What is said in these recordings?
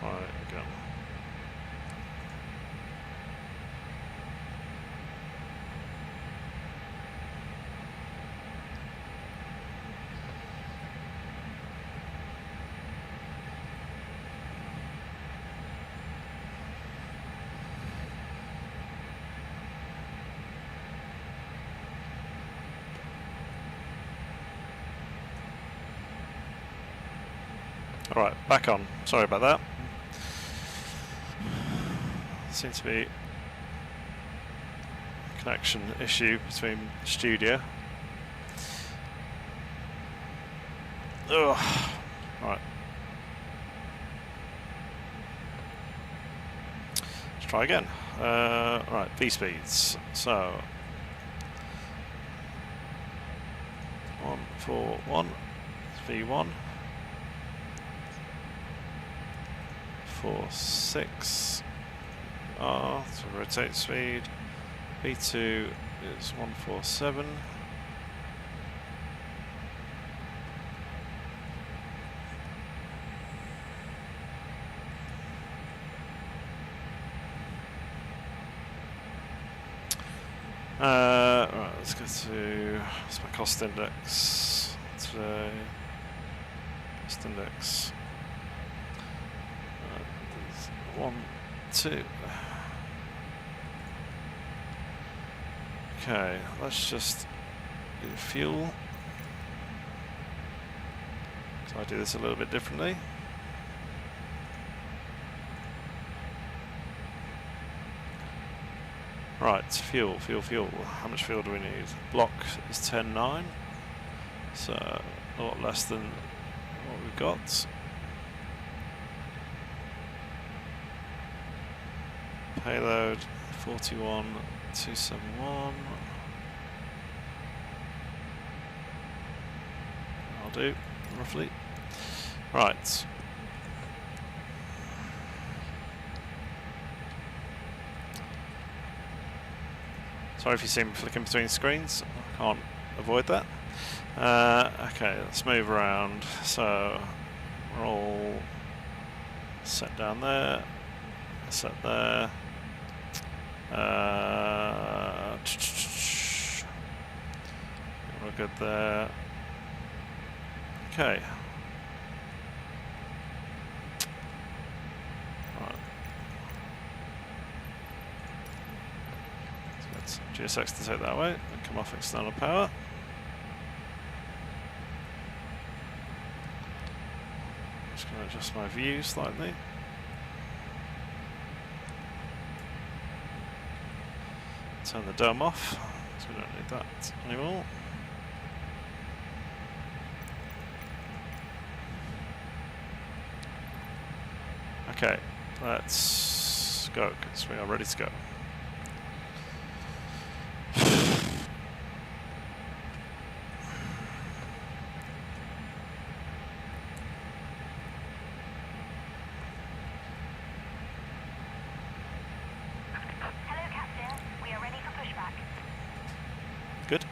try again. Alright, back on. Sorry about that. Seems to be a connection issue between the studio. Ugh. Right. Let's try again. Right, V speeds. So 141 V1. 4.6 R, so rotate speed. V2 is 147. Right, let's go to what's my cost index today. Cost index. 1, 2. Okay, let's just do the fuel. So I do this a little bit differently. Right, fuel. How much fuel do we need? Block is 10.9, so a lot less than what we've got. Payload 41,271. I'll do, roughly. Right. Sorry if you see me flicking between screens, I can't avoid that. Okay, let's move around. So we're all set down there, set there. We're good there. Okay. Right. So let's GSX to take that away and come off external power. Just going to adjust my view slightly. Turn the dome off, so we don't need that anymore. Okay, let's go, because we are ready to go. Good.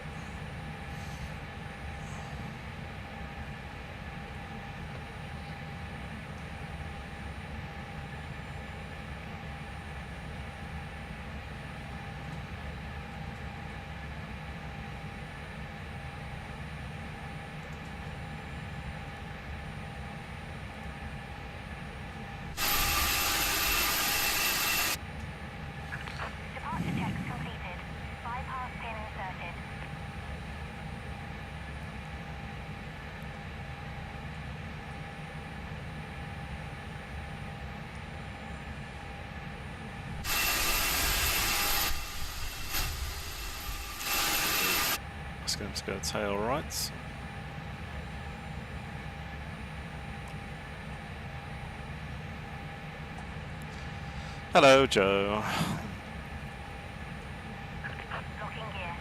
Departure checks completed. Bypass pin inserted. It's going to go tail right. Hello, Joe. Locking gear.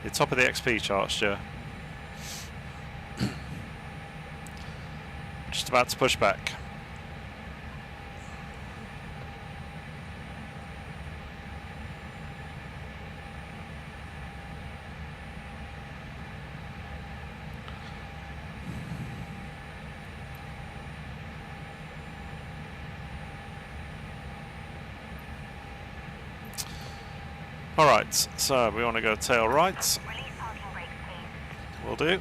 You're top of the XP charts, Joe. Just about to push back. Alright, so we want to go tail right. Release parking brakes, please. Will do.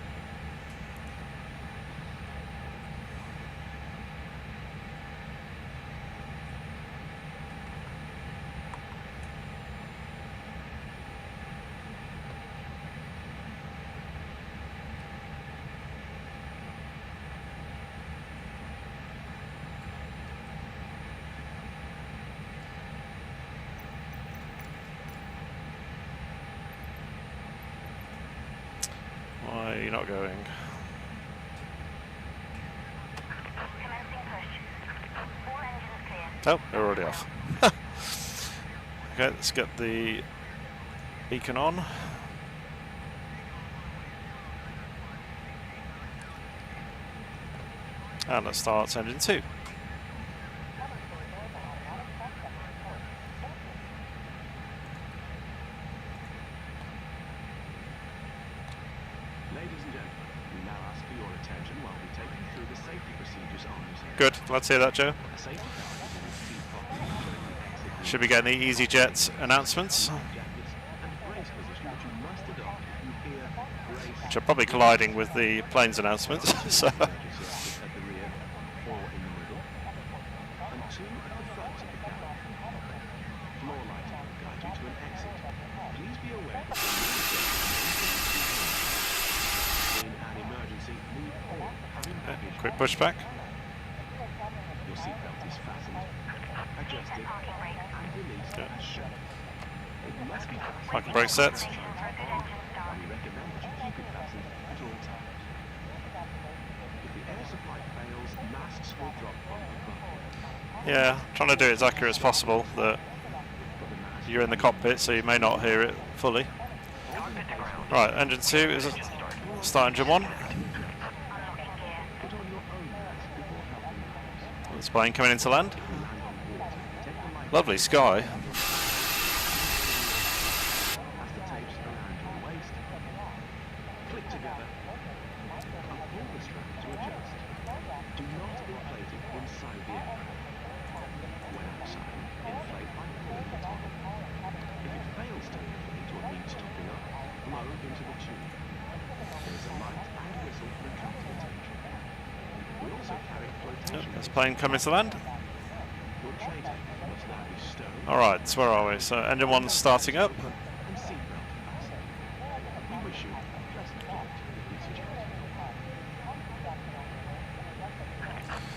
Why are you not going? Commencing push. All engines clear. Oh, they're already off. Okay, let's get the beacon on. And let's start engine 2. Ladies and gentlemen, we now ask for your attention while we take you through the safety procedures on this area. Good, let's hear that, Joe. A safety car is in its seat pocket showing the exit Should be getting the EasyJet announcements, jackets and brace position which you must adopt if you hear brace which are probably colliding with the plane's announcements. So, emergency exit at the rear or in the middle, and 2 at the front of the cabin. Floor lighting will guide you to an exit. Please be aware that in an emergency, move all cabin baggage. quick pushback. Your seatbelt is fastened, adjusted, Parking brakes. and released as shown. It must be fastened. Parking brake set. For a good engine start. We recommend that you keep it fastened at all times. If the air supply fails, masks will drop from above. Yeah, trying to do it as accurate as possible. That Put the mask you're in the cockpit, so you may not hear it fully. Right, engine 2 is start engine 1. Unlocking gear. put on your own mask before helping others. This plane coming into land. Land on water. Take the life Lovely sky. as the tapes around your waist. Click together and pull the strap to adjust. Do not inflate it inside the aircraft. When outside, inflate by pulling the top. If it fails to inflate or needs topping up, blow into the tube. There is a light and whistle for attracting attention. We also carry Yep, flotation. this plane coming to land. Your tray table must now be stowed Alright, so where are we? So engine 1's starting up. and seatbelt fastened. We wish you a pleasant flight with EasyJet.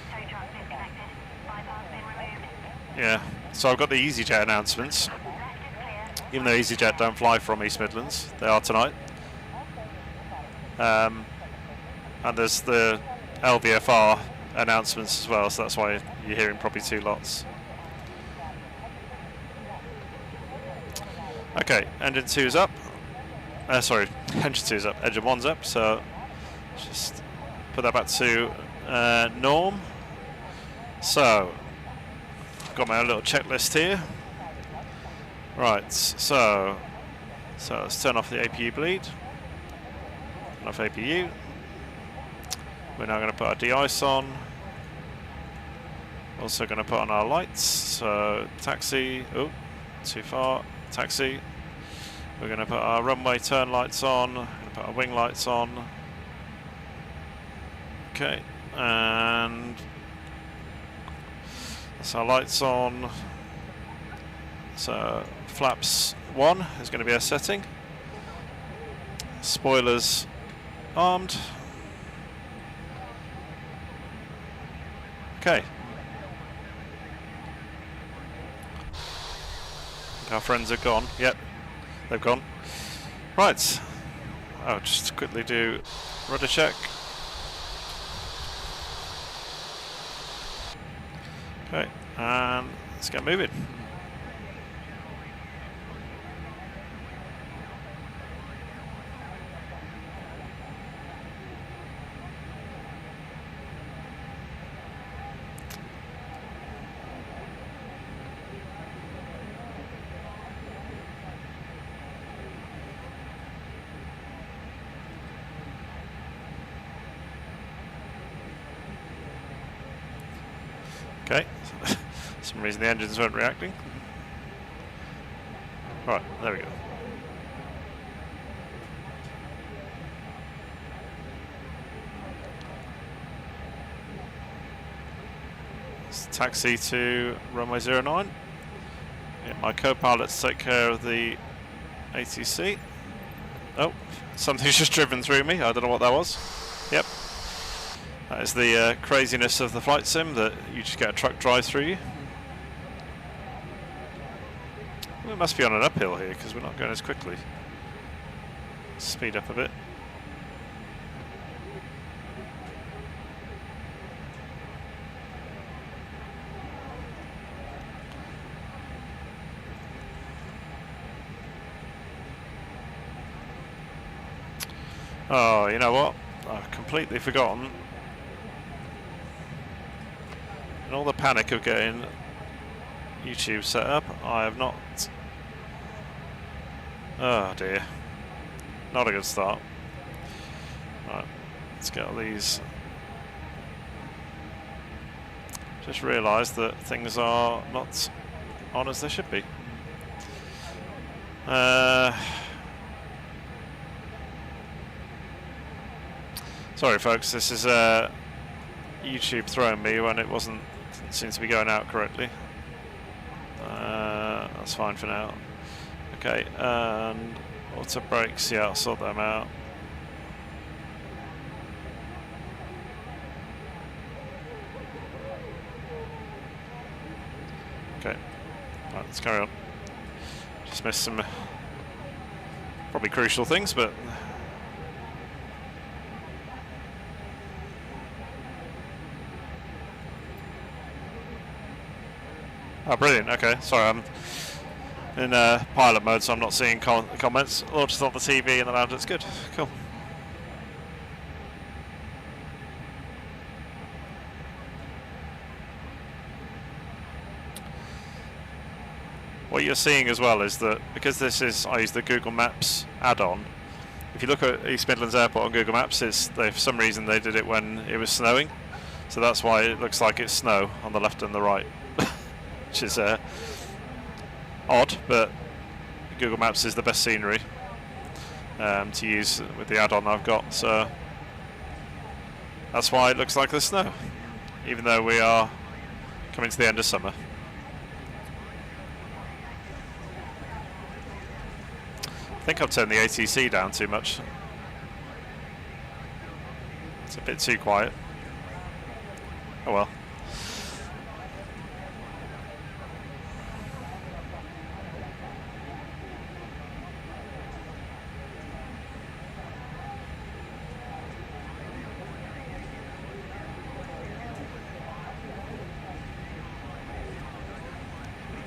Tow truck disconnected. Bypass bin removed. Yeah, so I've got the EasyJet announcements. Left is clear. Even though EasyJet don't fly from East Midlands, they are tonight. And there's the LVFR announcements as well, so that's why you're hearing probably 2 lots. Okay, engine 2's up. Sorry, engine 2's up, engine 1's up, so just put that back to norm. So, I've got my own little checklist here. Right, so let's turn off the APU bleed. Turn off APU. We're now going to put our de-ice on. Also going to put on our lights. So taxi. Oh, too far. Taxi. We're going to put our runway turn lights on. We're going to put our wing lights on. Okay, and that's our lights on. So flaps 1 is going to be our setting. Spoilers armed. Okay. Our friends are gone. Yep, they've gone. Right. I'll just quickly do rudder check. Okay, and let's get moving. Okay, for some reason the engines weren't reacting. Right, there we go. Let's taxi to runway 09. Get my co-pilot to take care of the ATC. Oh, something's just driven through me. I don't know what that was. Yep. That is the craziness of the flight sim, that you just get a truck drive through you. We must be on an uphill here because we're not going as quickly. Speed up a bit. Oh, you know what? I've completely forgotten. In all the panic of getting YouTube set up, I have not... Oh dear. Not a good start. Right, let's get all these... Just realised that things are not on as they should be. Sorry folks, this is YouTube throwing me when it didn't seem to be going out correctly. That's fine for now. Okay, and auto brakes, yeah, I'll sort them out. Okay, right, let's carry on. Just missed some probably crucial things, but oh, brilliant. Okay, sorry, I'm in pilot mode, so I'm not seeing comments. Or just on the TV in the lounge. It's good. Cool. What you're seeing as well is that because this is, I use the Google Maps add-on. If you look at East Midlands Airport on Google Maps, for some reason they did it when it was snowing, so that's why it looks like it's snow on the left and the right. Which is odd, but Google Maps is the best scenery to use with the add-on I've got, so that's why it looks like there's snow, even though we are coming to the end of summer. I think I've turned the ATC down too much. It's a bit too quiet. Oh well.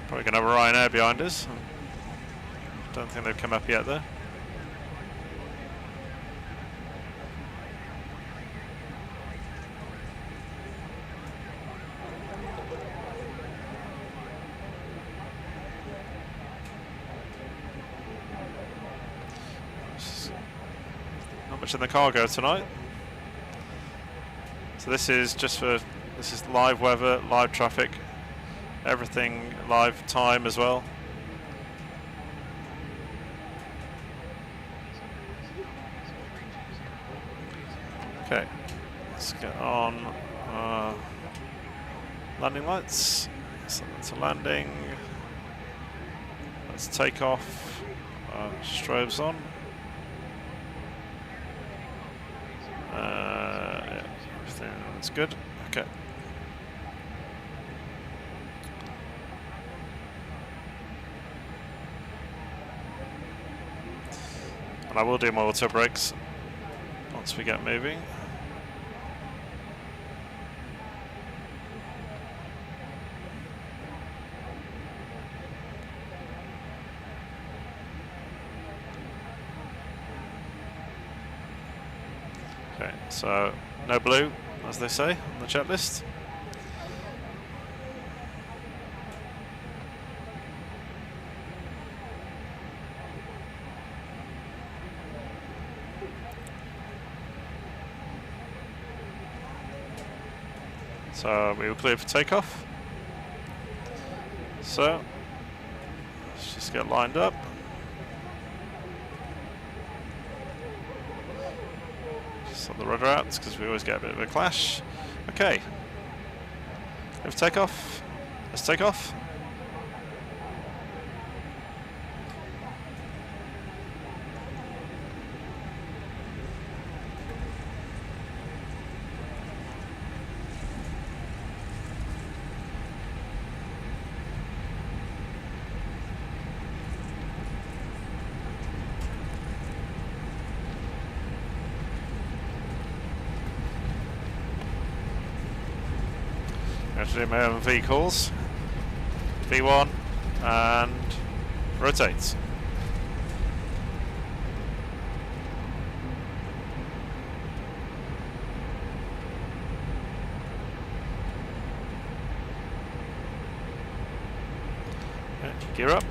Probably going to have a Ryanair behind us. Don't think they've come up yet though. Not much in the cargo tonight. So this is live weather, live traffic, everything live time as well. Okay, let's get on landing lights. So that's a landing. Let's take off. Strobes on. Yeah, everything's good. Okay. And I will do my auto brakes once we get moving. Okay, so no blue, as they say on the checklist. So we were clear for takeoff. So let's just get lined up. Sort the rudder out because we always get a bit of a clash. Okay. Let's take off. Let's take off. I'm going to do my own V calls. V1 and rotate. Okay, gear up.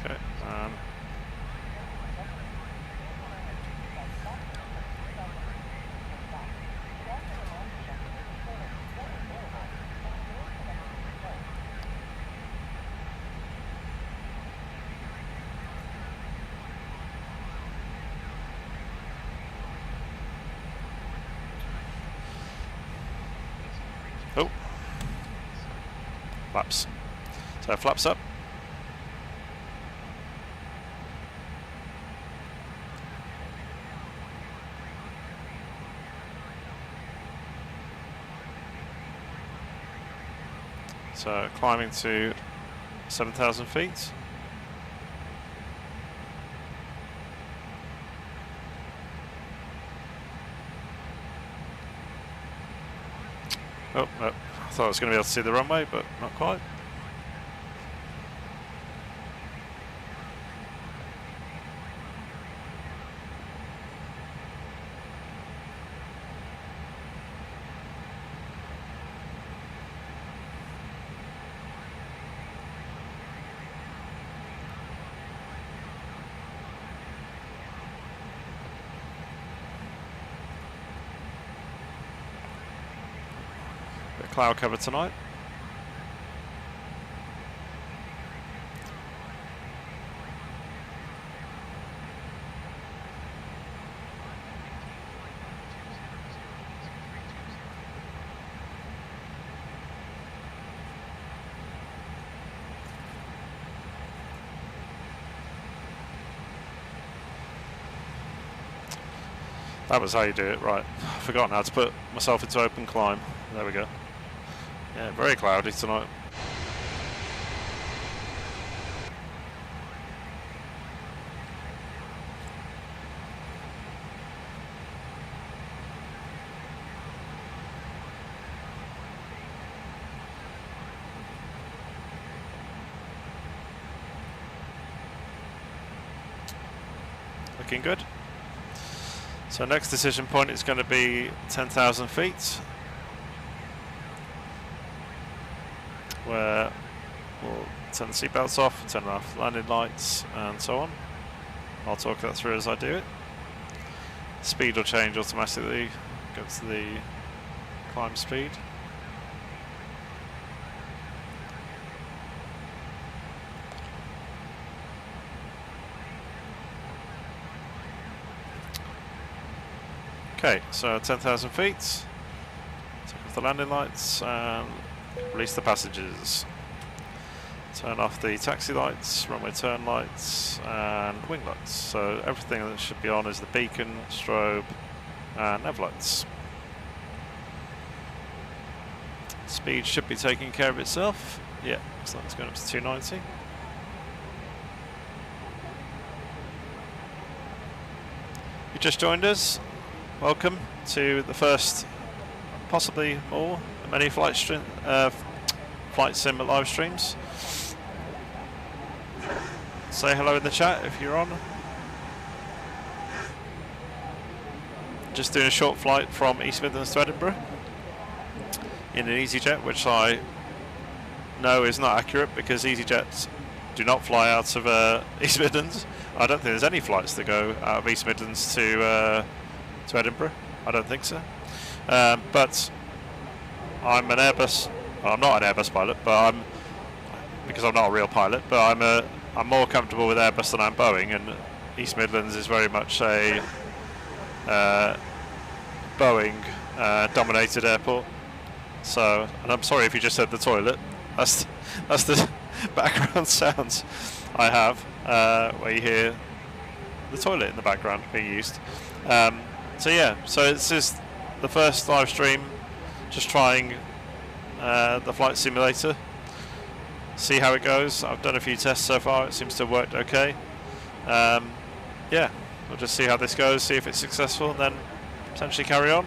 Okay, oh, flaps. So flaps up. So climbing to 7,000 feet. Oh, no. I thought I was going to be able to see the runway, but not quite. Bit of cloud cover tonight. That was how you do it, right. I've forgotten how to put myself into open climb. There we go. Yeah, very cloudy tonight. Looking good. So next decision point is going to be 10,000 feet, where we'll turn the seatbelts off, turn off landing lights and so on. I'll talk that through as I do it. Speed will change automatically, go to the climb speed. Okay, so 10,000 feet, take off the landing lights and release the passengers. Turn off the taxi lights, runway turn lights and wing lights. So everything that should be on is the beacon, strobe and nav lights. Speed should be taking care of itself. Yeah, looks like it's going up to 290. You just joined us. Welcome to the first, possibly more, many flight sim live streams. Say hello in the chat if you're on. Just doing a short flight from East Midlands to Edinburgh in an EasyJet, which I know is not accurate because EasyJet do not fly out of East Midlands. I don't think there's any flights that go out of East Midlands to Edinburgh. I don't think so. But I'm an Airbus. Well, I'm not an Airbus pilot, but because I'm not a real pilot. But I'm more comfortable with Airbus than I'm Boeing, and East Midlands is very much a Boeing dominated airport. So, and I'm sorry if you just said the toilet. That's the background sounds I have where you hear the toilet in the background being used. So yeah, so this is the first live stream, just trying the flight simulator. See how it goes. I've done a few tests so far. It seems to have worked okay. Yeah, we'll just see how this goes, see if it's successful, and then potentially carry on.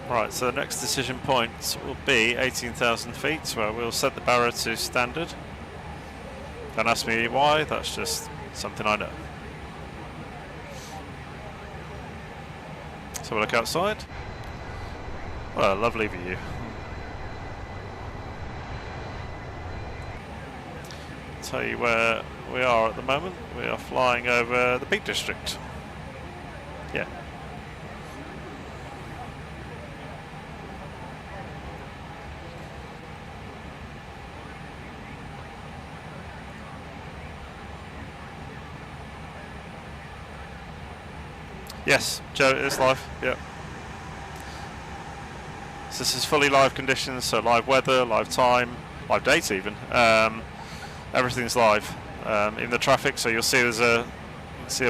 Right, so the next decision point will be 18,000 feet, where we'll set the barrow to standard. Don't ask me why, that's just something I know. So we'll look outside. Well, a lovely view. Tell you where we are at the moment. We are flying over the Peak District. Yeah. Yes, Joe, it's live, yeah. So this is fully live conditions, so live weather, live time, live date even. Everything's live. In the traffic, so you'll see there's a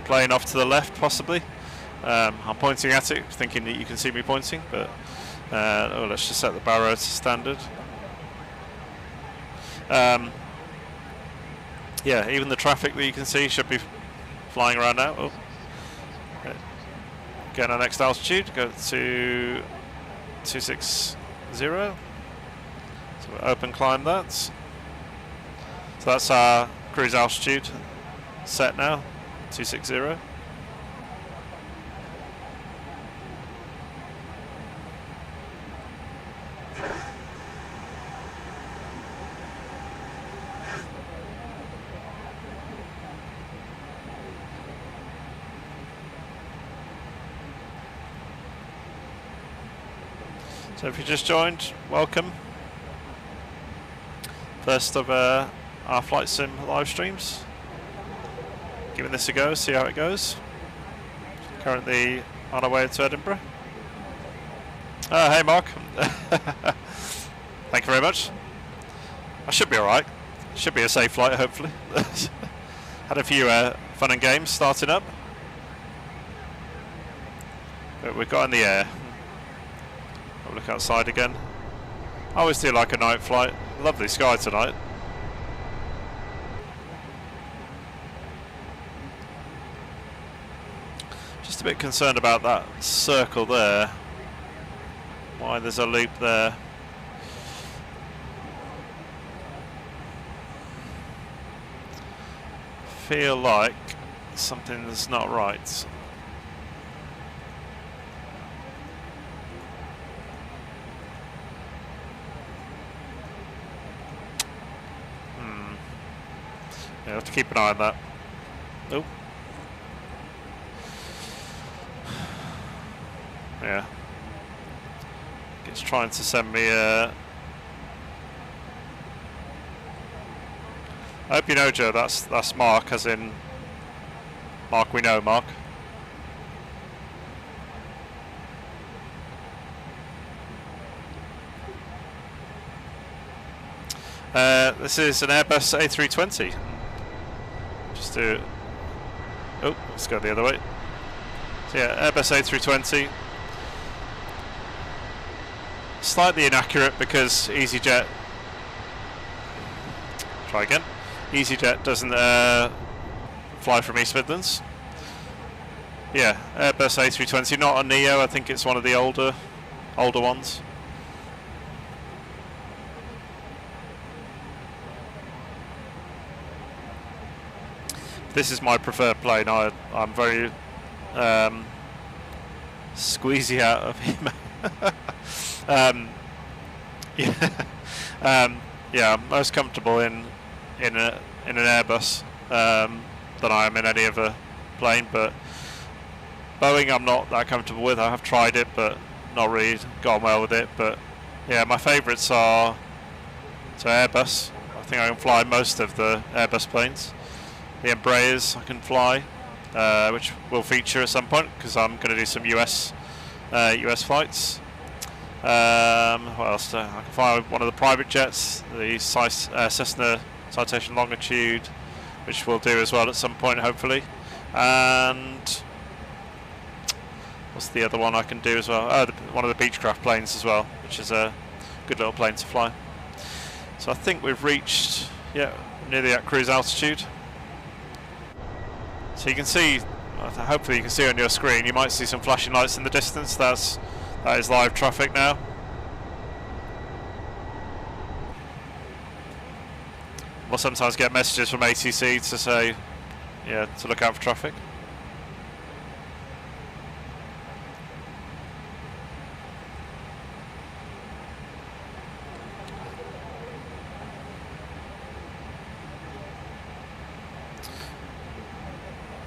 plane off to the left, possibly. I'm pointing at it, thinking that you can see me pointing, but let's just set the barrow to standard. Yeah, even the traffic that you can see should be flying around now. Oh. Get our next altitude, go to 260. So we'll open climb that. So that's our cruise altitude set now, 260. So if you just joined, welcome. First of our flight sim live streams. Giving this a go, see how it goes. Currently on our way to Edinburgh. Hey Mark. Thank you very much. I should be alright. Should be a safe flight, hopefully. Had a few fun and games starting up. But we've got in the air. I'll look outside again. I always do like a night flight. Lovely sky tonight. Just a bit concerned about that circle there. Why there's a loop there. Feel like something's not right. Yeah, have to keep an eye on that. Nope. Yeah. It's trying to send me a... I hope you know, Joe, that's Mark, as in Mark we know, Mark. This is an Airbus A320. Just do. Oh, let's go the other way. So yeah, Airbus A320. Slightly inaccurate because EasyJet. Try again. EasyJet doesn't fly from East Midlands. Yeah, Airbus A320, not a Neo. I think it's one of the older ones. This is my preferred plane. I'm very squeezy out of him. Yeah, I'm most comfortable in an Airbus than I am in any other plane. But Boeing, I'm not that comfortable with. I have tried it, but not really gone well with it. But yeah, my favourites are Airbus. I think I can fly most of the Airbus planes. The Embraers I can fly, which will feature at some point because I'm going to do some US flights. What else? I can fly one of the private jets, the Cessna Citation Longitude, which we'll do as well at some point, hopefully. And what's the other one I can do as well? Oh, one of the Beechcraft planes as well, which is a good little plane to fly. So I think we've reached, nearly at cruise altitude. So you can see, hopefully you can see on your screen, you might see some flashing lights in the distance. That is live traffic now. We'll sometimes get messages from ATC to say, to look out for traffic.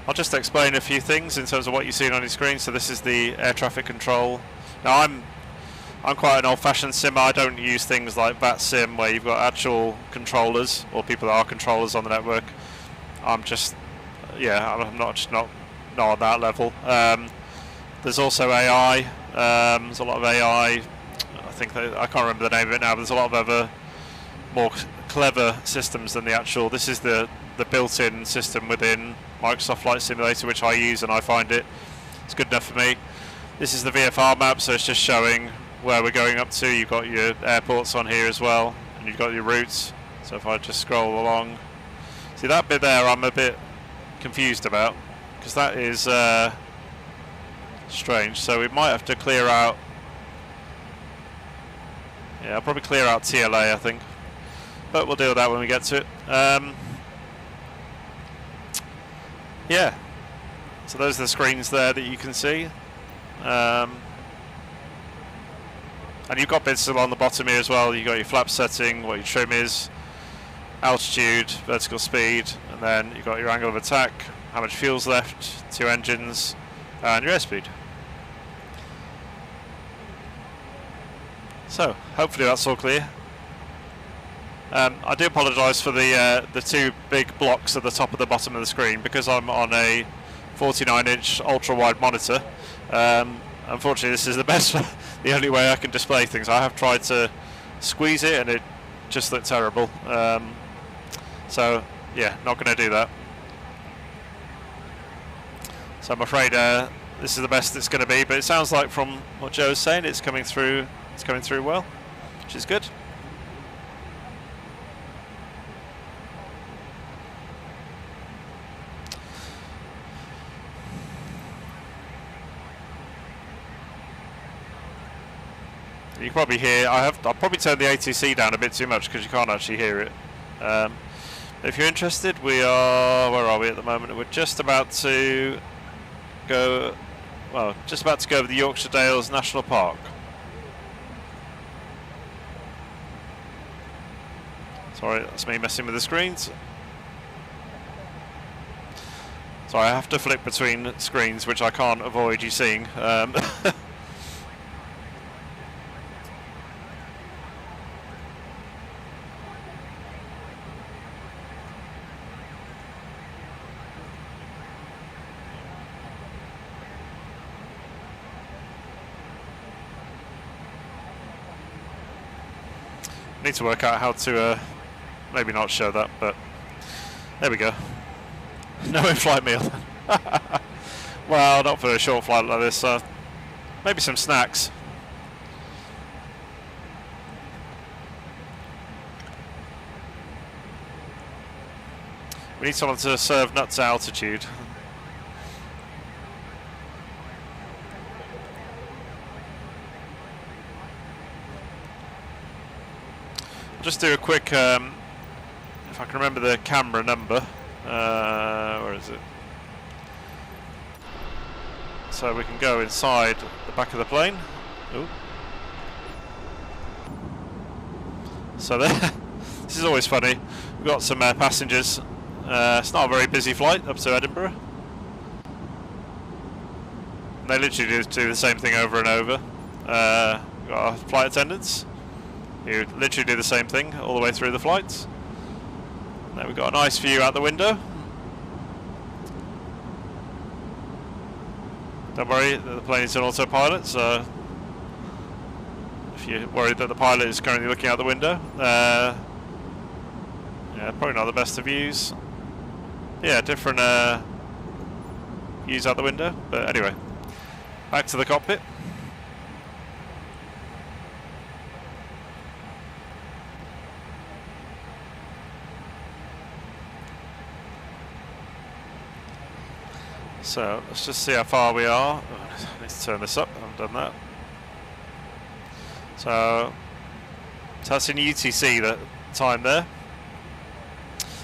I'll just explain a few things in terms of what you're seeing on your screen. So this is the air traffic control. Now I'm quite an old-fashioned simmer. I don't use things like VATSIM where you've got actual controllers or people that are controllers on the network. I'm just, I'm not on that level. There's also AI. There's a lot of AI. I can't remember the name of it now, but there's a lot of other more clever systems than the actual. This is the built-in system within Microsoft Flight Simulator, which I use, and I find it's good enough for me. This is the VFR map, so it's just showing where we're going up to. You've got your airports on here as well, and you've got your routes. So if I just scroll along, see that bit there I'm a bit confused about, because that is strange. So we might have to clear out, I'll probably clear out TLA, I think, but we'll deal with that when we get to it. So those are the screens there that you can see. And you've got bits along the bottom here as well. You've got your flap setting, what your trim is, altitude, vertical speed, and then you've got your angle of attack, how much fuel's left, 2 engines, and your airspeed. So, hopefully that's all clear. I do apologise for the 2 big blocks at the top and the bottom of the screen because I'm on a 49-inch ultra-wide monitor. Unfortunately, this is the only way I can display things. I have tried to squeeze it and it just looked terrible. So, not going to do that. So I'm afraid this is the best it's going to be. But it sounds like from what Joe is saying, it's coming through. It's coming through well, which is good. You can probably hear, I'll probably turn the ATC down a bit too much because you can't actually hear it. If you're interested, where are we at the moment? We're just about to go, over the Yorkshire Dales National Park. Sorry, that's me messing with the screens. Sorry, I have to flick between screens, which I can't avoid you seeing. Need to work out how to maybe not show that, but there we go. No in-flight meal. Well, not for a short flight like this. Maybe some snacks. We need someone to serve nuts at altitude. I'll just do a quick, if I can remember the camera number. Where is it? So we can go inside the back of the plane. Ooh. So there, this is always funny. We've got some passengers. It's not a very busy flight up to Edinburgh. They literally do the same thing over and over. We've got our flight attendants who literally do the same thing all the way through the flights. There we've got a nice view out the window. Don't worry, the plane is on autopilot, so if you're worried that the pilot is currently looking out the window, yeah, probably not the best of views. Yeah, different views out the window, but anyway, back to the cockpit. So let's just see how far we are. Oh, I need to turn this up. I haven't done that. So that's in UTC, the time there.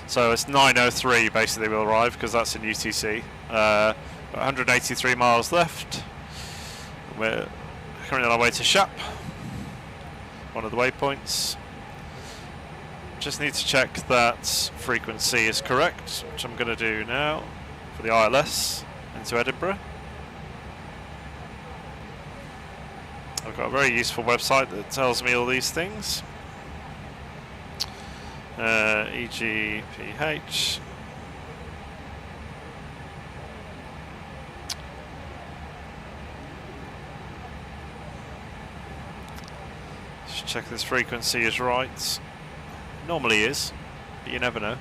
So it's 9:03 basically we'll arrive, because that's in UTC. 183 miles left. We're currently on our way to Shap, one of the waypoints. Just need to check that frequency is correct, which I'm going to do now for the ILS into Edinburgh. I've got a very useful website that tells me all these things. EGPH. Just check this frequency is right. Normally is, but you never know.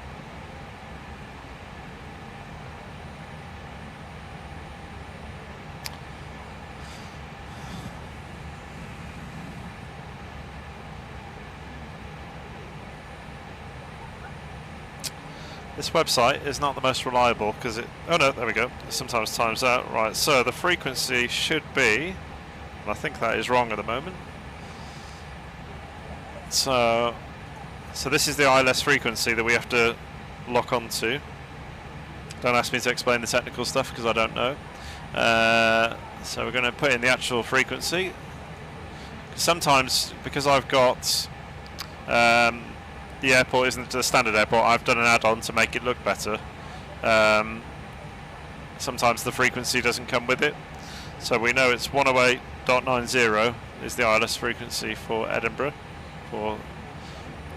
This website is not the most reliable because it... Oh no, there we go. It sometimes times out. Right, so the frequency should be... And I think that is wrong at the moment. So this is the ILS frequency that we have to lock onto. Don't ask me to explain the technical stuff because I don't know. So we're going to put in the actual frequency. Sometimes, because I've got... the airport isn't a standard airport, I've done an add-on to make it look better. Sometimes the frequency doesn't come with it. So we know it's 108.90 is the ILS frequency for Edinburgh for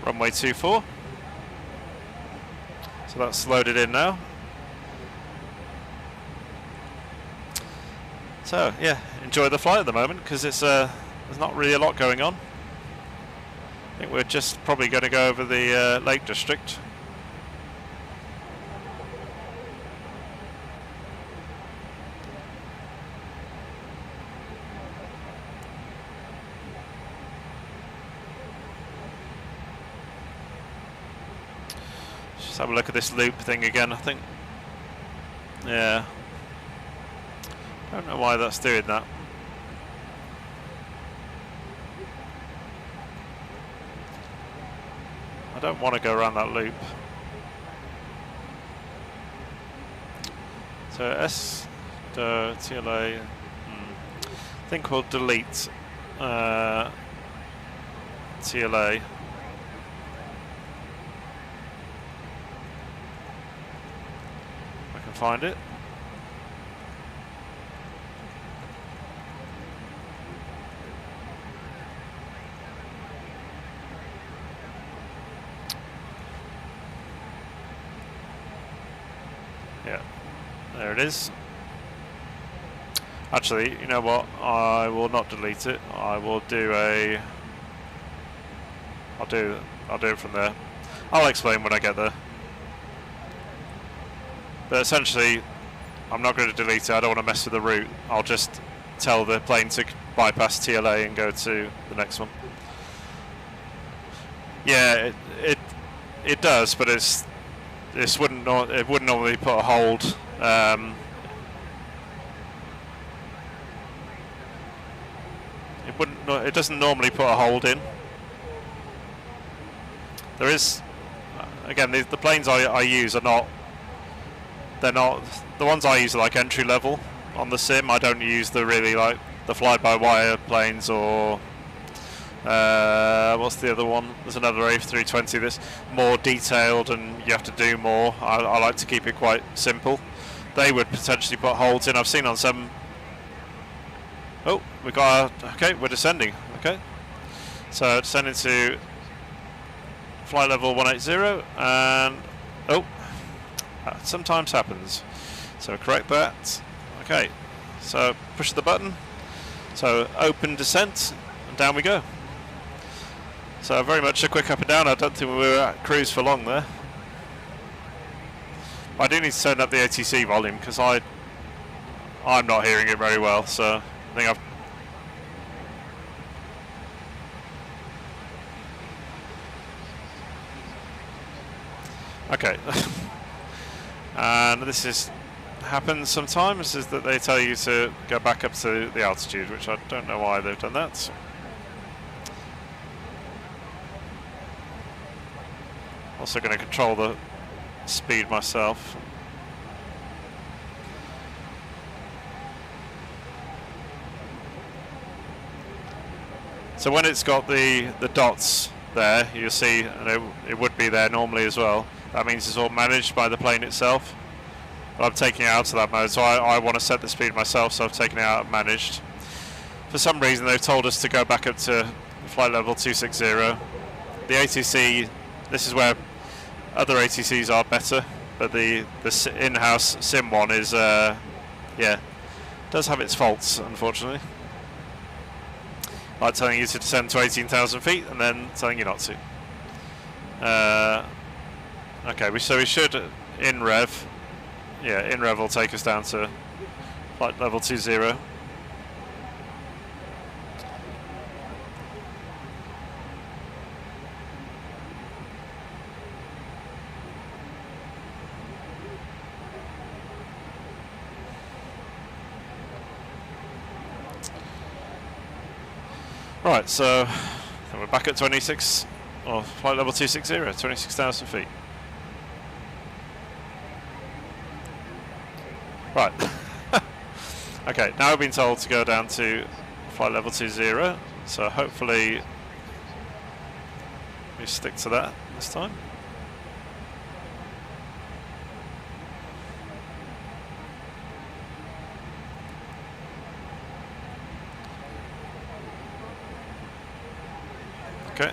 runway 24. So that's loaded in now. So yeah, enjoy the flight at the moment because it's there's not really a lot going on. I think we're just probably going to go over the Lake District. Just have a look at this loop thing again, I think. Yeah. Don't know why that's doing that. I don't want to go around that loop. So TLA, I think we'll delete TLA. I can find it. Yeah, there it is. Actually, you know what? I will not delete it. I will do a. I'll do it from there. I'll explain when I get there. But essentially, I'm not going to delete it. I don't want to mess with the route. I'll just tell the plane to bypass TLA and go to the next one. Yeah, it does, but it wouldn't normally put a hold. It doesn't normally put a hold in. There is, again, the planes I use are not. They're not, the ones I use are like entry level on the sim. I don't use the really like the fly-by-wire planes or what's the other one? There's another A320 that's more detailed and you have to do more. I like to keep it quite simple. They would potentially put holds in. I've seen on some. Oh, we got okay. We're descending. Okay, so descending to flight level 180 and oh. That sometimes happens, so correct that. Okay, so push the button, so open descent, and down we go. So very much a quick up and down. I don't think we were at cruise for long there. I do need to turn up the ATC volume because I'm not hearing it very well, so I think I've okay. And this happens sometimes, is that they tell you to go back up to the altitude, which I don't know why they've done that. Also going to control the speed myself. So when it's got the dots there, you'll see, and it would be there normally as well. That means it's all managed by the plane itself. But I'm taking it out of that mode, so I want to set the speed myself, so I've taken it out and managed. For some reason, they've told us to go back up to flight level 260. The ATC, this is where other ATCs are better, but the in-house sim one is, yeah, does have its faults, unfortunately. Like telling you to descend to 18,000 feet and then telling you not to. Okay, so we should in rev. Yeah, in rev will take us down to flight level 20. Right, so then we're back at 26, or flight level 260, 26,000 feet. Right. Okay, now we've been told to go down to flight level 20, so hopefully we stick to that this time. Okay.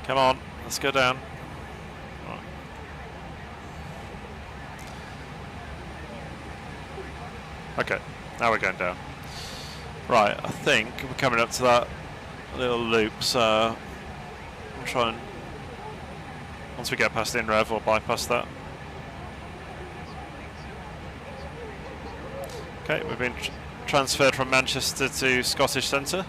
Come on, let's go down. Okay, now we're going down. Right, I think we're coming up to that little loop, so we'll try and, once we get past InRev, we'll bypass that. Okay, we've been transferred from Manchester to Scottish Centre.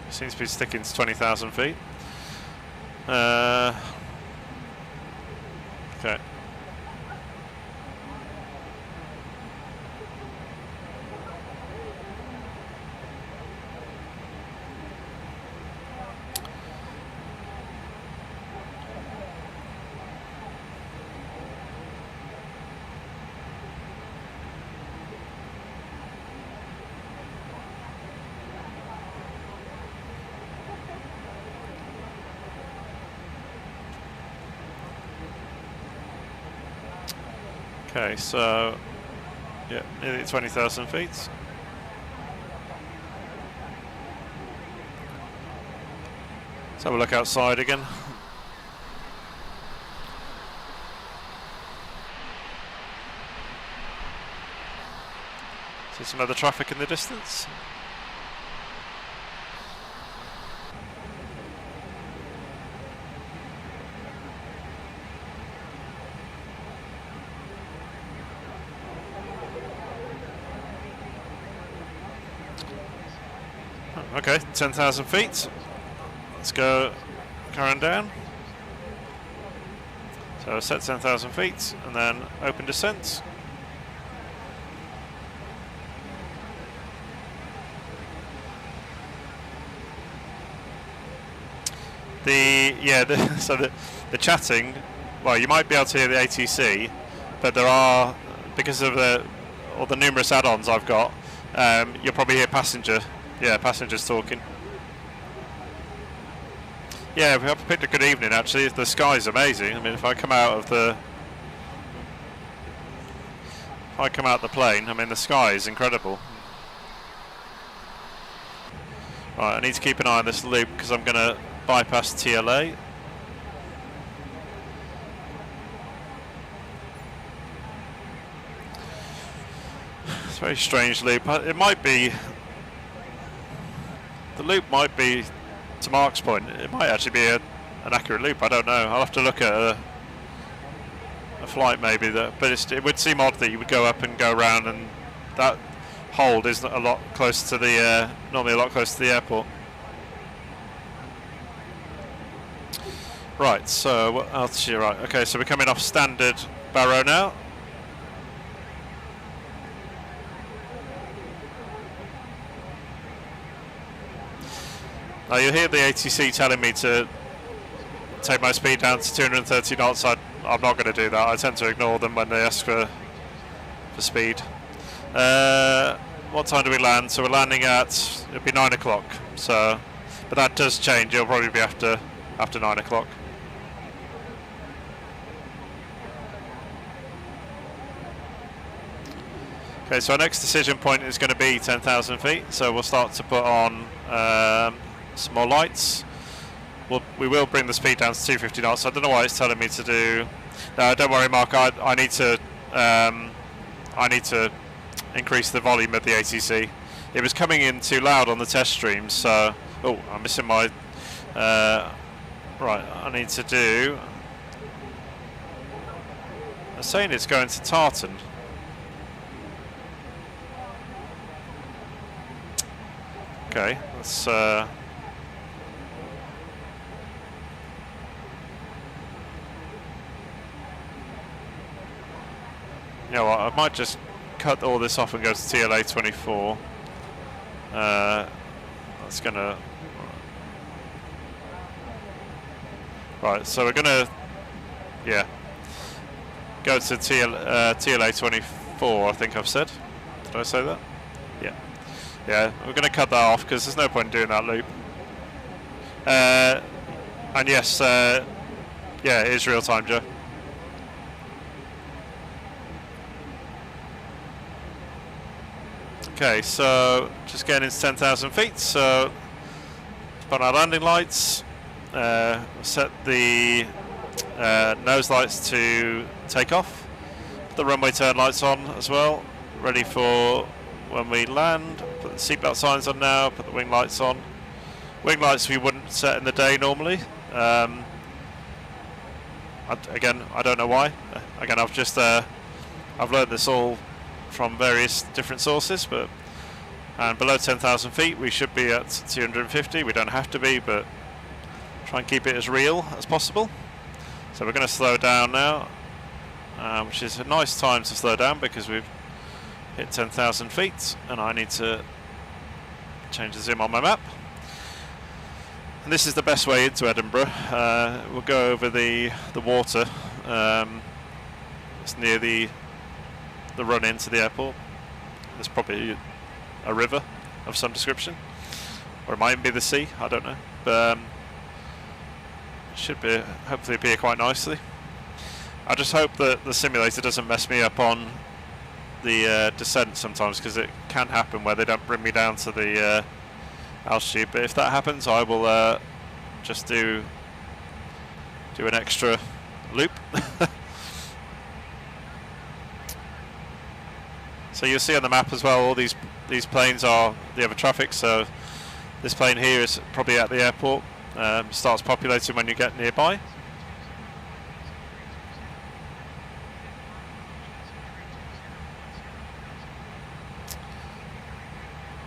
Seems to be sticking to 20,000 feet. Okay. Okay, so yeah, nearly 20,000 feet. Let's have a look outside again. See some other traffic in the distance. Okay, 10,000 feet. Let's go carrying down. So set 10,000 feet and then open descent. So the chatting, well, you might be able to hear the ATC, but there are, because of all the numerous add-ons I've got, you'll probably hear passengers talking. Yeah, we have picked a good evening actually. The sky's amazing. I mean, if I come out the plane, I mean, the sky is incredible. Right, I need to keep an eye on this loop because I'm going to bypass TLA. It's a very strange loop. It might be, the loop might be, to Mark's point, it might actually be an accurate loop. I don't know. I'll have to look at a flight maybe, but it would seem odd that you would go up and go around, and that hold is a lot closer to the normally a lot closer to the airport. Right, so what altitude? Right, okay, so we're coming off standard Barrow now. Now you'll hear the ATC telling me to take my speed down to 230 knots. I'm not going to do that. I tend to ignore them when they ask for speed. What time do we land? So we're landing at, it'll be 9 o'clock. So, but that does change. It'll probably be after 9 o'clock. Okay, so our next decision point is going to be 10,000 feet. So we'll start to put on some more lights. We will bring the speed down to 250 knots. I don't know why it's telling me to do. No, don't worry, Mark. I need to increase the volume of the ATC. It was coming in too loud on the test stream. So, oh, I'm missing my. Right, I need to do. I'm saying it's going to Tartan. Okay, let's. You know what, I might just cut all this off and go to TLA 24. That's gonna... Right, so we're gonna... Yeah. Go to TLA 24, I think I've said. Did I say that? Yeah. Yeah, we're gonna cut that off because there's no point in doing that loop. And yes, yeah, it is real time, Joe. Okay, so just getting into 10,000 feet, so put on our landing lights, set the nose lights to take off, put the runway turn lights on as well, ready for when we land, put the seatbelt signs on now, put the wing lights on. Wing lights we wouldn't set in the day normally. Again, I don't know why. Again, I've learned this all from various different sources, and below 10,000 feet we should be at 250. We don't have to be, but try and keep it as real as possible. So we're going to slow down now, which is a nice time to slow down because we've hit 10,000 feet, and I need to change the zoom on my map. And this is the best way into Edinburgh. We'll go over the water. It's near the run into the airport. There's probably a river of some description, or it might be the sea, I don't know, but it should be hopefully appear quite nicely. I just hope that the simulator doesn't mess me up on the descent sometimes, because it can happen where they don't bring me down to the altitude. But if that happens, I will just do an extra loop. So you'll see on the map as well, all these planes are the other traffic. So this plane here is probably at the airport. Starts populating when you get nearby.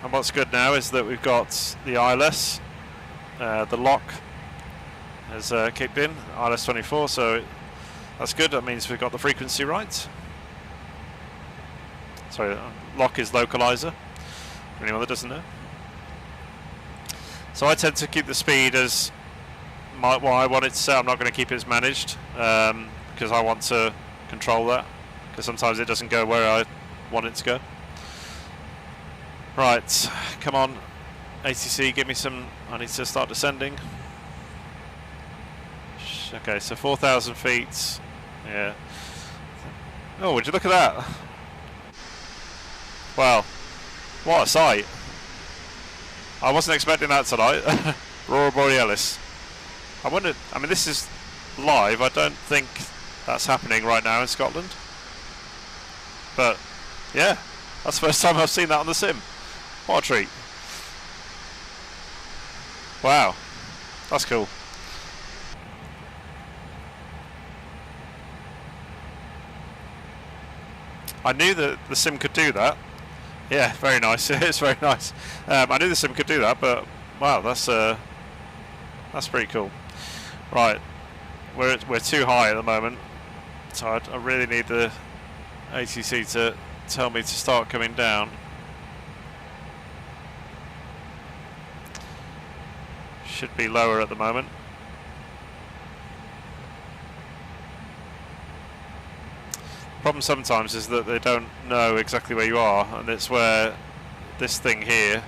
And what's good now is that we've got the ILS, the lock has kicked in, ILS 24, so that's good. That means we've got the frequency right. Sorry, lock is localizer, for anyone that doesn't know. So I tend to keep the speed as what I want it to set. I'm not going to keep it as managed, because I want to control that, because sometimes it doesn't go where I want it to go. Right, come on, ATC, give me some. I need to start descending. Okay, so 4,000 feet. Yeah. Oh, would you look at that? Wow, what a sight! I wasn't expecting that tonight. Aurora Borealis. I wondered. I mean, this is live. I don't think that's happening right now in Scotland. But yeah, that's the first time I've seen that on the sim. What a treat. Wow, that's cool. I knew that the sim could do that. Yeah, very nice. It's very nice. I knew the sim could do that, but wow, that's pretty cool. Right, we're too high at the moment, so I really need the ATC to tell me to start coming down. Should be lower at the moment. The problem sometimes is that they don't know exactly where you are, and it's where this thing here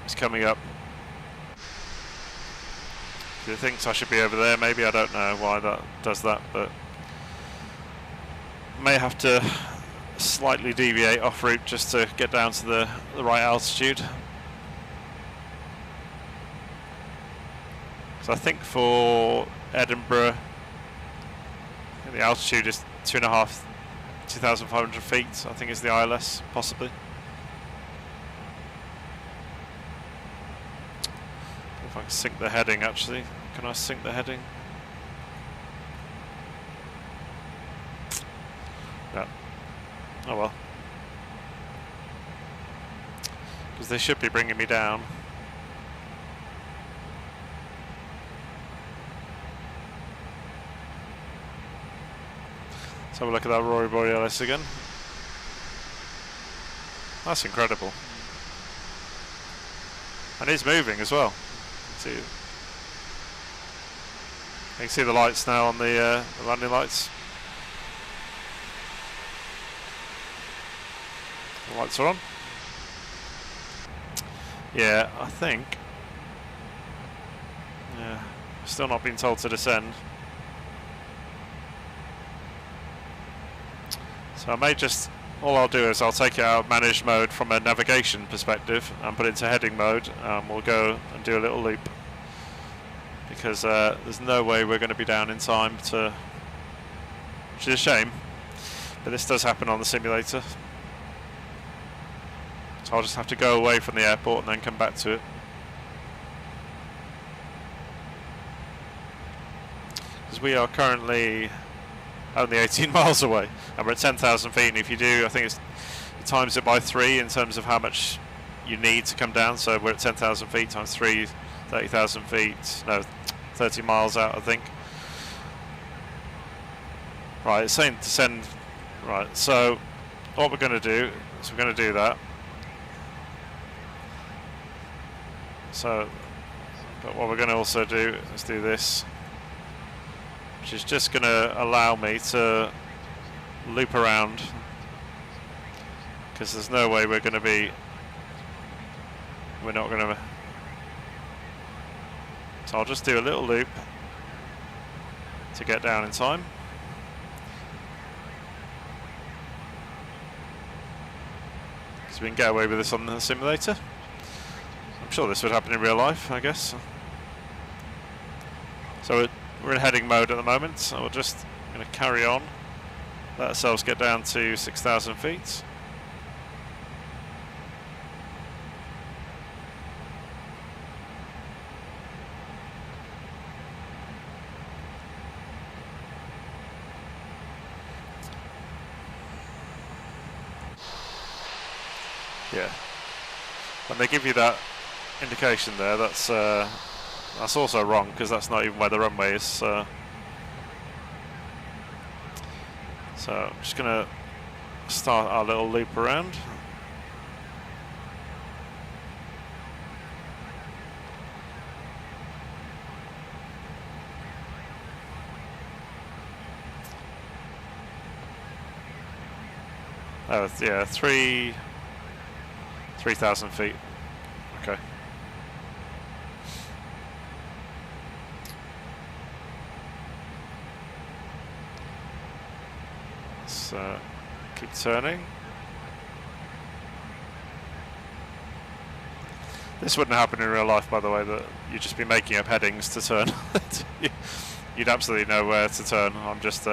is coming up. It thinks I should be over there. Maybe, I don't know why that does that, but may have to slightly deviate off route just to get down to the right altitude. So I think for Edinburgh, the altitude is 2,500 feet. I think is the ILS, possibly. If I can sync the heading, actually. Can I sync the heading? No. Oh well. Because they should be bringing me down. Let's have a look at that Aurora Borealis again. That's incredible. And it's moving as well. See, you can see the lights now on the landing lights. The lights are on. Yeah, I think. Yeah, still not been told to descend. So I may just, all I'll do is I'll take it out of managed mode from a navigation perspective and put it into heading mode, and we'll go and do a little loop. Because there's no way we're going to be down in time to, which is a shame, but this does happen on the simulator. So I'll just have to go away from the airport and then come back to it. Because we are currently only 18 miles away, and we're at 10,000 feet, and if you do, I think it's, you times it by 3 in terms of how much you need to come down, so we're at 10,000 feet times 3, 30,000 feet, no, 30 miles out, I think. Right, it's saying descend, right, so what we're going to do is we're going to do that. So, but what we're going to also do is do this, which is just going to allow me to loop around, because there's no way we're not going to. So I'll just do a little loop to get down in time. Because we can get away with this on the simulator. I'm sure this would happen in real life, I guess. So we're in heading mode at the moment, so we're just going to carry on. Let ourselves get down to 6,000 feet. Yeah. When they give you that indication there, that's also wrong, because that's not even where the runway is. So I'm just going to start our little loop around. Oh, yeah, 3,000 feet. Okay. Let's keep turning. This wouldn't happen in real life, by the way, that you'd just be making up headings to turn. You'd absolutely know where to turn. I'm just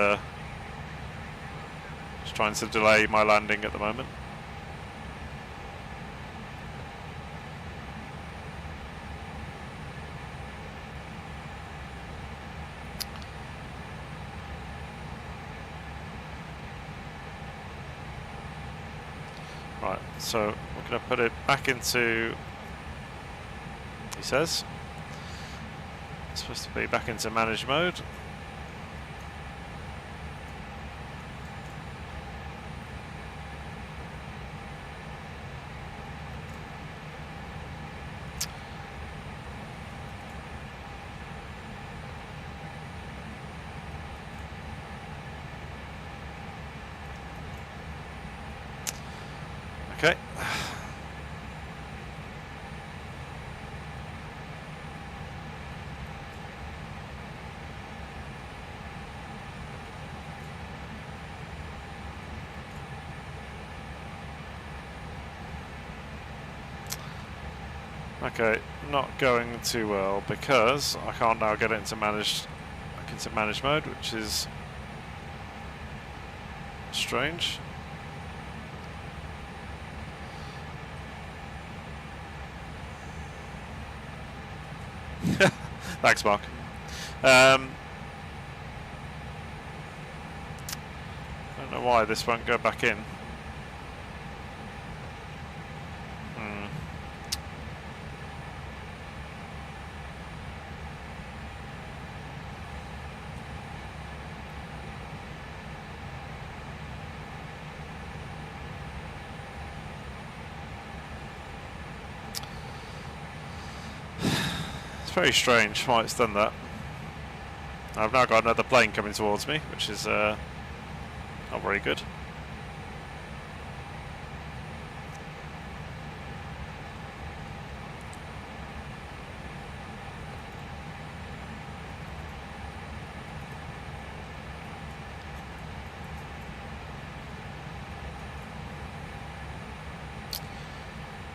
trying to delay my landing at the moment. Right, so we're going to put it back into, he says, it's supposed to be back into manage mode. Okay. Okay, not going too well because I can't now get it into manage mode, which is strange. Thanks, Mark. I don't know why this won't go back in. Very strange why it's done that. I've now got another plane coming towards me, which is not very good.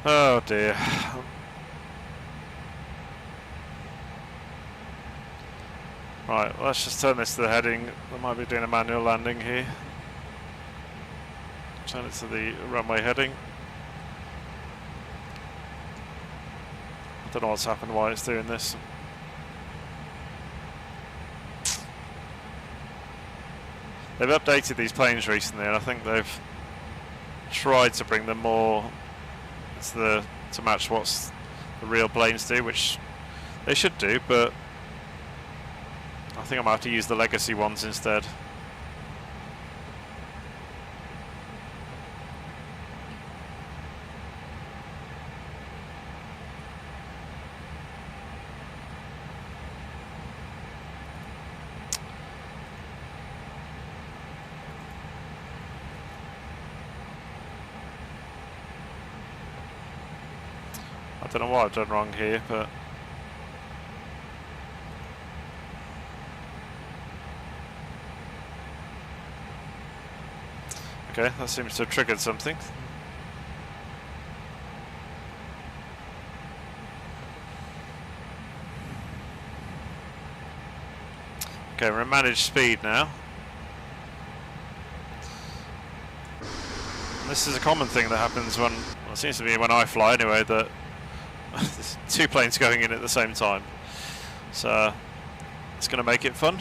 Oh dear. Right, let's just turn this to the heading. I might be doing a manual landing here. Turn it to the runway heading. I don't know what's happened, why it's doing this. They've updated these planes recently, and I think they've tried to bring them more to match what the real planes do, which they should do, but I think I might have to use the legacy ones instead. I don't know what I've done wrong here, but Okay, that seems to have triggered something. Okay, we're at managed speed now. This is a common thing that happens when, well, it seems to be when I fly anyway, that there's two planes going in at the same time. So it's going to make it fun.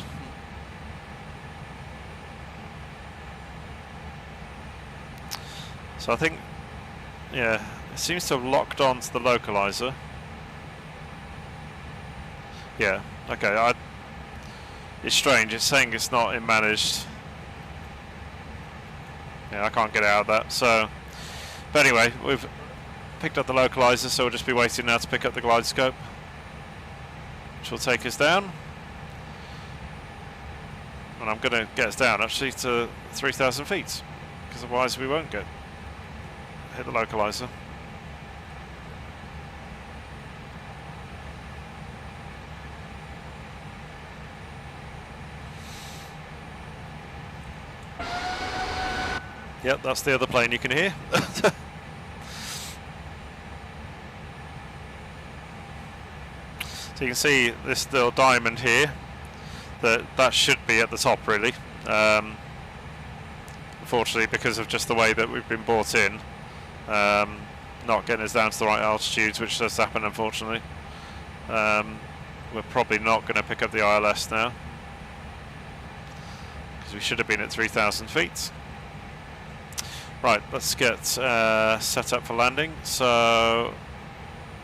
So I think, yeah, it seems to have locked onto the localizer. Yeah, okay, it's strange, it's saying it's not in managed. Yeah, I can't get out of that, so... But anyway, we've picked up the localizer, so we'll just be waiting now to pick up the glide scope, which will take us down. And I'm going to get us down, actually, to 3,000 feet, because otherwise we won't hit the localizer. Yep, that's the other plane you can hear. So you can see this little diamond here, that should be at the top really. Unfortunately, because of just the way that we've been brought in, not getting us down to the right altitudes, which does happen unfortunately. We're probably not going to pick up the ILS now, because we should have been at 3,000 feet. Right, let's get set up for landing. So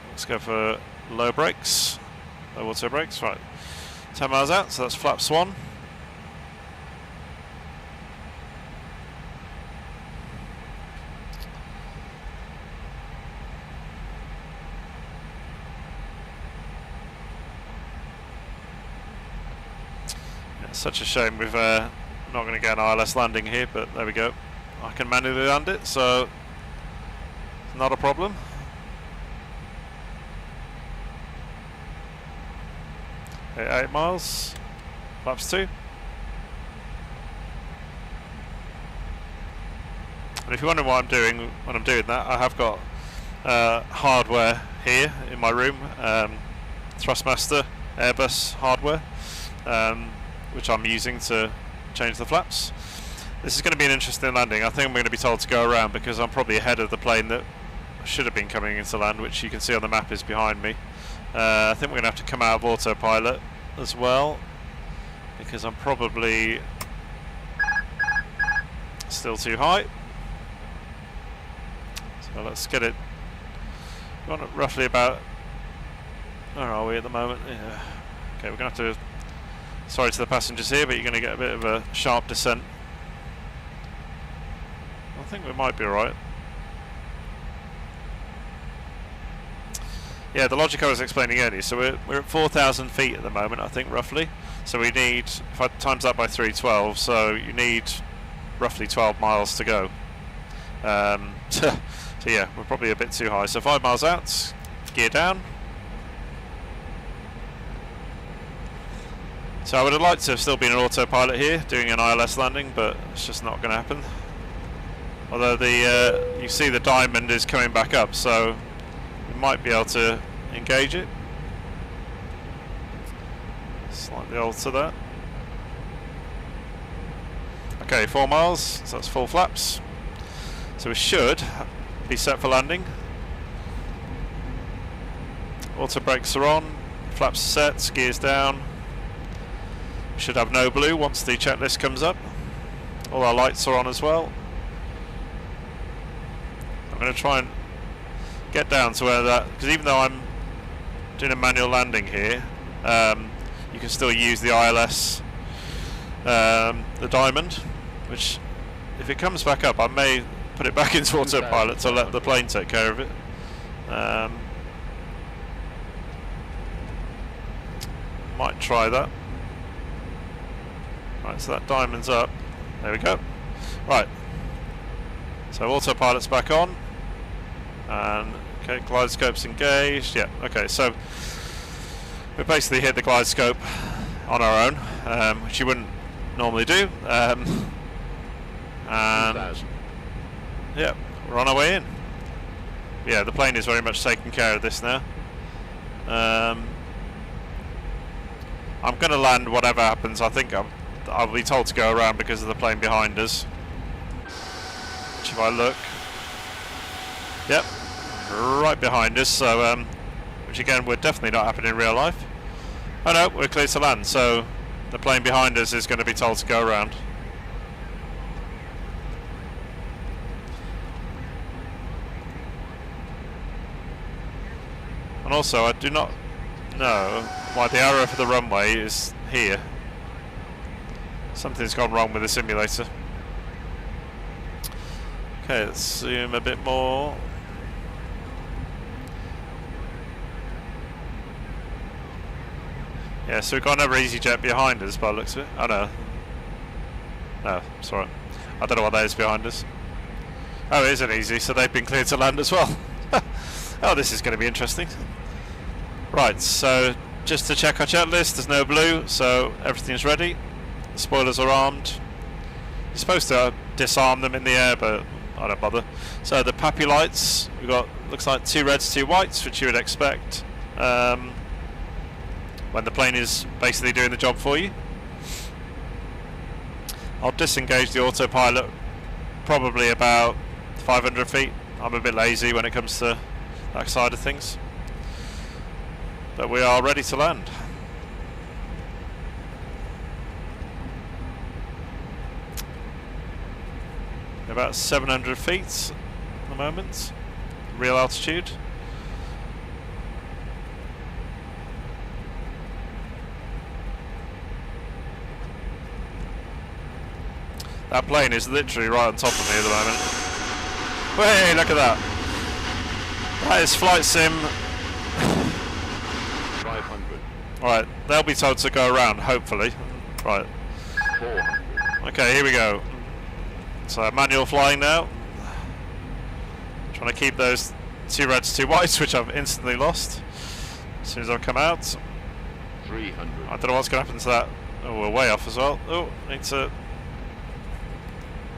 let's go for low brakes, low auto brakes. Right, 10 miles out, so that's flaps 1. Yeah, such a shame we've not going to get an ILS landing here, but there we go. I can manually land it, so it's not a problem. Okay, 8 miles, flaps 2. And if you're wondering what I'm doing when I'm doing that, I have got hardware here in my room, Thrustmaster Airbus hardware, which I'm using to change the flaps. This is going to be an interesting landing. I think I'm going to be told to go around because I'm probably ahead of the plane that should have been coming into land, which you can see on the map is behind me. I think we're going to have to come out of autopilot as well, because I'm probably still too high. So let's get it on at roughly about, where are we at the moment? Yeah. Okay, we're going to have to, sorry to the passengers here, but you're going to get a bit of a sharp descent. I think we might be alright. Yeah, the logic I was explaining earlier, so we're at 4,000 feet at the moment, I think, roughly. So we need, if I times that by 312, so you need roughly 12 miles to go. So yeah, we're probably a bit too high. So 5 miles out, gear down. So I would have liked to have still been an autopilot here, doing an ILS landing, but it's just not going to happen. Although the you see the diamond is coming back up, so we might be able to engage it. Slightly alter that. Okay, 4 miles, so that's full flaps. So we should be set for landing. Auto brakes are on, flaps are set, gears down. We should have no blue once the checklist comes up. All our lights are on as well. I'm going to try and get down to where that, because even though I'm doing a manual landing here, you can still use the ILS, the diamond, which if it comes back up I may put it back into autopilot to let the plane take care of it. Might try that. Right, so that diamond's up. There we go. Right. So autopilot's back on. And okay, glide scope's engaged. Yeah, okay, so we basically hit the glide scope on our own, which you wouldn't normally do. And yeah, we're on our way in. Yeah, the plane is very much taking care of this now. I'm going to land whatever happens. I think I'll be told to go around because of the plane behind us. Which if I look... Yep, right behind us, so... which again would definitely not happen in real life. Oh no, we're clear to land, so the plane behind us is going to be told to go around. And also, I do not know why the arrow for the runway is here. Something's gone wrong with the simulator. Okay, let's zoom a bit more. Yeah, so we've got another EasyJet behind us by the looks of it. Oh no. No, sorry. I don't know what that is behind us. Oh, it isn't easy, so they've been cleared to land as well. Oh, this is going to be interesting. Right, so just to check our checklist, there's no blue, so everything's ready. The spoilers are armed. You're supposed to disarm them in the air, but I don't bother. So the PAPI lights, we've got, looks like 2 reds, 2 whites, which you would expect when the plane is basically doing the job for you. I'll disengage the autopilot probably about 500 feet. I'm a bit lazy when it comes to that side of things. But we are ready to land. About 700 feet at the moment, real altitude. That plane is literally right on top of me at the moment. Hey, look at that. That is flight sim. 500. Right, they'll be told to go around, hopefully. Right. 400. Okay, here we go. So manual flying now. Trying to keep those 2 reds, 2 whites, which I've instantly lost as soon as I've come out. 300. I don't know what's going to happen to that. Oh, we're way off as well. Oh, need to...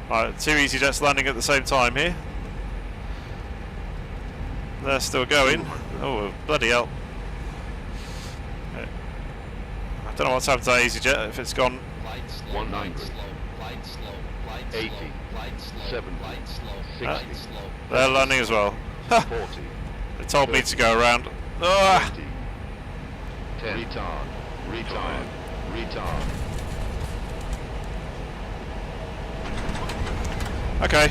Right, 2 EasyJets landing at the same time here. They're still going. Oh, bloody hell. Okay. I don't know what's happened to that EasyJet, if it's gone. 100. 80. 70. 60. They're landing as well. 40. They told me to go around. Ah! 20. 10. Retard. Retard. Retard. Okay.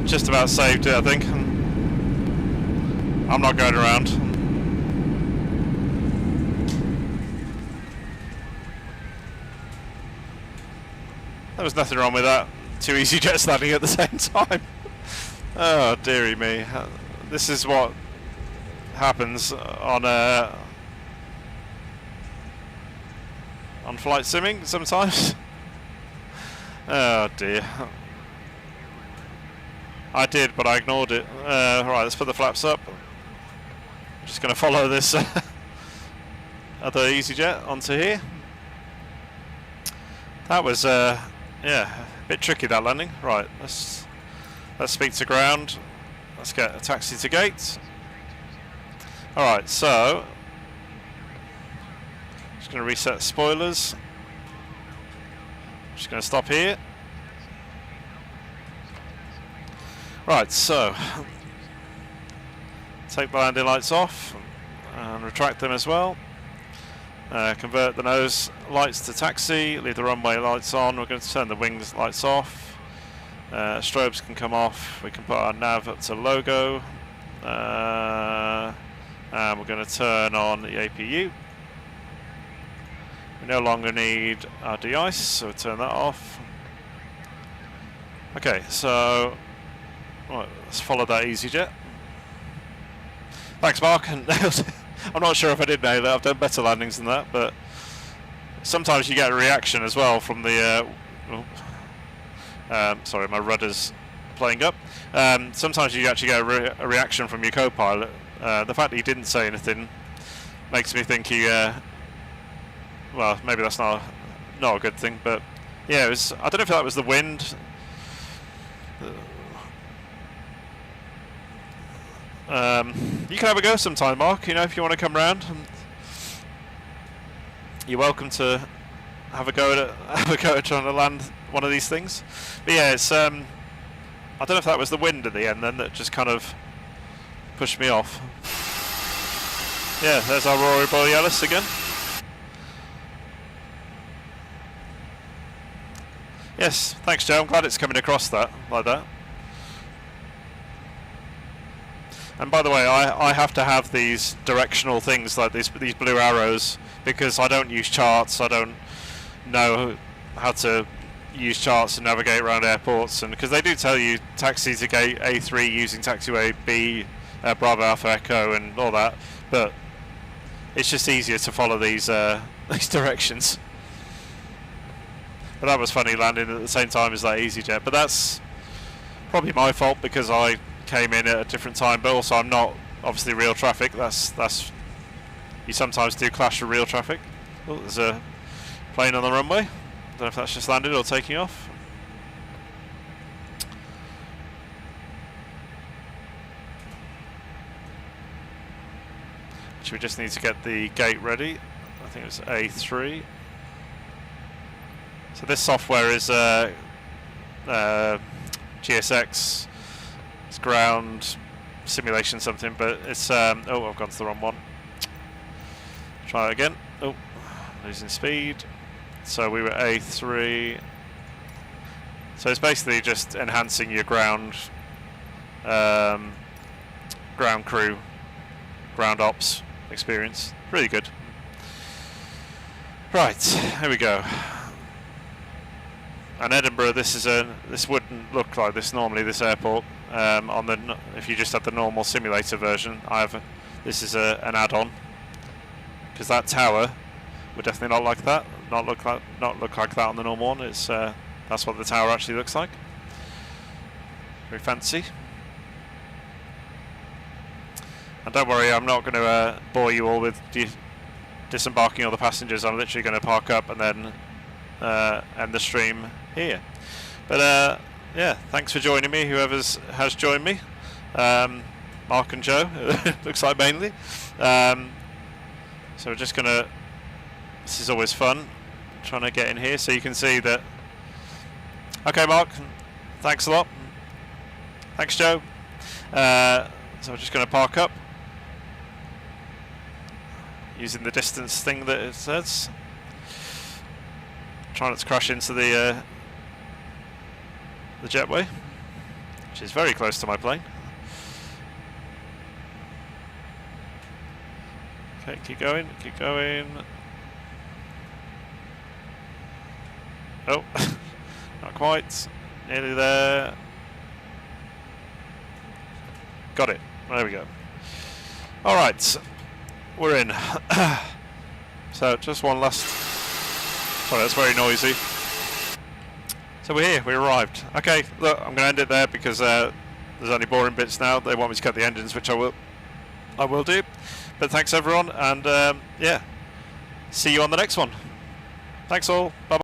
Just about saved it, I think. I'm not going around. There was nothing wrong with that. 2 EasyJets landing at the same time. Oh, dearie me. This is what happens on flight simming sometimes. Oh dear. I did, but I ignored it. Right, let's put the flaps up. I'm just going to follow this other EasyJet onto here. That was, yeah, a bit tricky, that landing. Right, let's speak to ground. Let's get a taxi to gate. Alright, so just going to reset spoilers. Just going to stop here. Right, so take the landing lights off and retract them as well. Convert the nose lights to taxi, leave the runway lights on. We're going to turn the wings lights off. Strobes can come off. We can put our nav up to logo. And we're going to turn on the APU. We no longer need our de-ice, so we'll turn that off. Okay, so right, let's follow that EasyJet. Thanks, Mark. And I'm not sure if I did nail it. I've done better landings than that, but sometimes you get a reaction as well from the. Sorry, my rudder's playing up. Sometimes you actually get a reaction from your co-pilot. The fact that he didn't say anything makes me think he. Well, maybe that's not a good thing, but yeah, it was. I don't know if that was the wind. You can have a go sometime, Mark. You know, if you want to come round, you're welcome to have a go at trying to land one of these things. But yeah, it's. I don't know if that was the wind at the end then that just kind of pushed me off. Yeah, there's our Aurora Borealis again. Yes, thanks, Joe. I'm glad it's coming across that like that. And by the way, I have to have these directional things like these blue arrows because I don't use charts. I don't know how to use charts to navigate around airports, and because they do tell you taxi to gate A3 using taxiway B, Bravo Alpha Echo, and all that, but it's just easier to follow these these directions. But that was funny landing at the same time as that EasyJet. But that's probably my fault because I came in at a different time. But also, I'm not obviously real traffic. That's you sometimes do clash with real traffic. Oh, there's a plane on the runway. Don't know if that's just landed or taking off. So we just need to get the gate ready. I think it was A3. So this software is GSX. It's ground simulation something, but it's oh, I've gone to the wrong one. Try it again. Oh, losing speed. So we were A3. So it's basically just enhancing your ground crew, ground ops experience. Really good. Right, here we go. And Edinburgh, this wouldn't look like this normally. This airport, if you just had the normal simulator version, this is an add-on because that tower would definitely not like that. Not look like that on the normal one. It's that's what the tower actually looks like. Very fancy. And don't worry, I'm not going to bore you all with disembarking all the passengers. I'm literally going to park up and then end the stream here. But yeah, thanks for joining me, whoever has joined me. Mark and Joe, looks like mainly. So we're just going to, this is always fun, trying to get in here so you can see that. Okay, Mark, thanks a lot. Thanks, Joe. So we're just going to park up using the distance thing that it says. Try not to crash into the jetway, which is very close to my plane. Okay, keep going, keep going. Oh, not quite. Nearly there. Got it. There we go. All right, we're in. So just one last. Sorry, that's very noisy. So we're here. We arrived. Okay, look, I'm going to end it there because there's only boring bits now. They want me to cut the engines, which I will do. But thanks everyone, and yeah, see you on the next one. Thanks all. Bye.